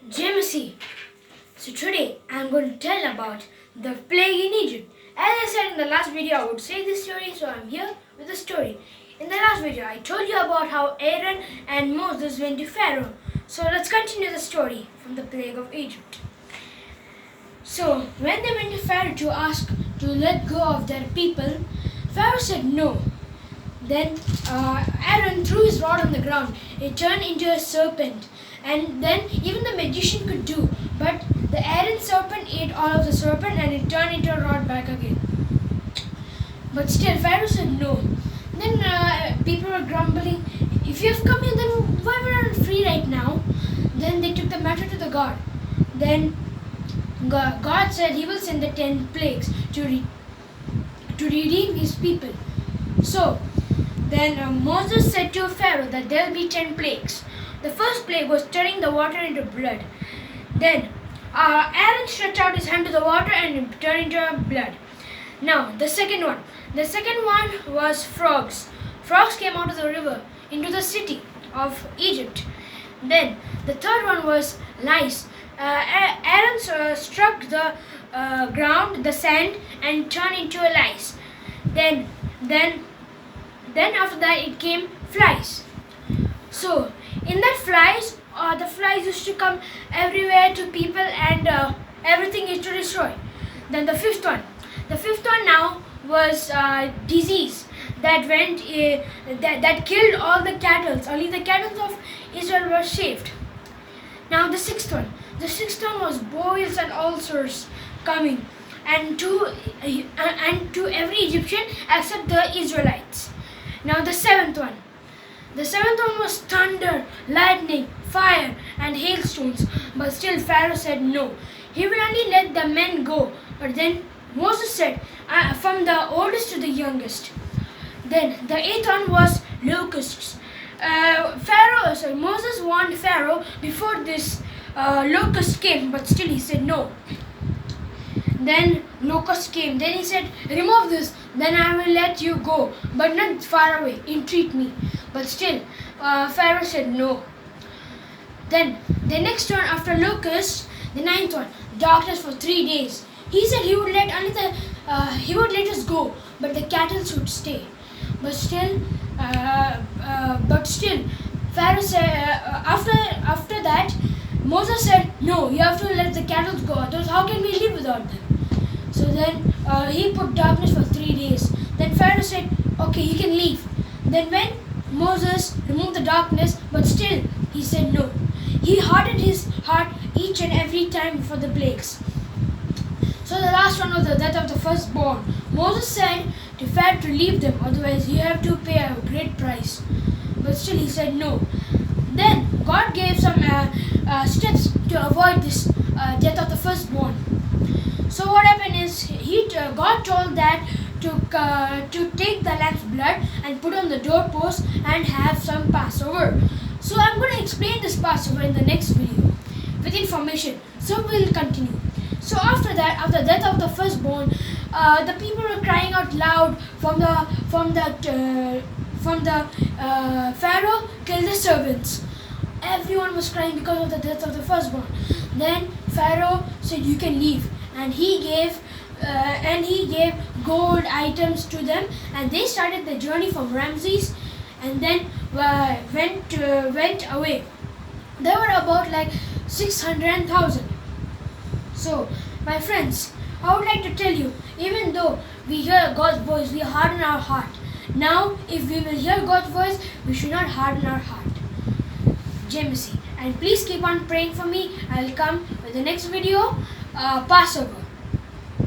Jameson. So today I'm going to tell about the plague in Egypt. As I said in the last video, I would say this story, so I'm here with the story. In the last video, I told you about how Aaron and Moses went to Pharaoh. So let's continue the story from the plague of Egypt. So when they went to Pharaoh to ask to let go of their people, Pharaoh said no. Then Aaron threw his rod on the ground. It turned into a serpent. And then even the magician could do. But the Aaron serpent ate all of the serpent and it turned into a rod back again. But still Pharaoh said no. Then people were grumbling, if you have come here, then why were you free right now? Then they took the matter to the God. Then God said he will send the 10 plagues to redeem his people. So then Moses said to Pharaoh that there will be 10 plagues. The first plague was turning the water into blood. Then Aaron stretched out his hand to the water and it turned into blood. Now the second one. The second one was frogs. Frogs came out of the river into the city of Egypt. Then the third one was lice. Aaron struck the ground, the sand, and turned into a lice. Then after that it came flies. So in that flies, the flies used to come everywhere to people and everything used to destroy. Then the fifth one now was disease that went that killed all the cattle. Only the cattle of Israel were saved. Now the sixth one was boils and ulcers coming, and to every Egyptian except the Israelites. Now the seventh one was thunder, lightning, fire, and hailstones. But still Pharaoh said no. He will only let the men go. But then Moses said, from the oldest to the youngest. Then the eighth one was locusts. Moses warned Pharaoh before this locust came, but still he said no. Then locust came. Then he said, remove this, then I will let you go, but not far away, entreat me. But still Pharaoh said no. Then the next one after locust, the ninth one, darkness for 3 days. He said he would let us go, but the cattle should stay. But still Pharaoh said after that Moses said no, you have to let the cattle go, otherwise how can we live without them? So then he put darkness for 3 days. Then Pharaoh said okay, you can leave. Then when Moses removed the darkness, but still he said no. He hardened his heart each and every time for the plagues. So the last one was the death of the firstborn. Moses said to Pharaoh to leave them, otherwise you have to pay a great price. But still he said no. Then God gave some steps to avoid this death of the firstborn. So what happened is God told that to take the lamb's blood and put on the doorpost and have some Passover. So I'm going to explain this Passover in the next video with information. So we'll continue. So after that, after the death of the firstborn, the people were crying out loud from the Pharaoh killed the servants. Everyone was crying because of the death of the firstborn. Then Pharaoh said you can leave, and he gave gold items to them, and they started the journey from Ramses, and then went away. There were about like 600,000. So my friends, I would like to tell you, even though we hear God's voice, we harden our heart. Now if we will hear God's voice, we should not harden our heart. Jameson. And please keep on praying for me. I will come with the next video, Passover.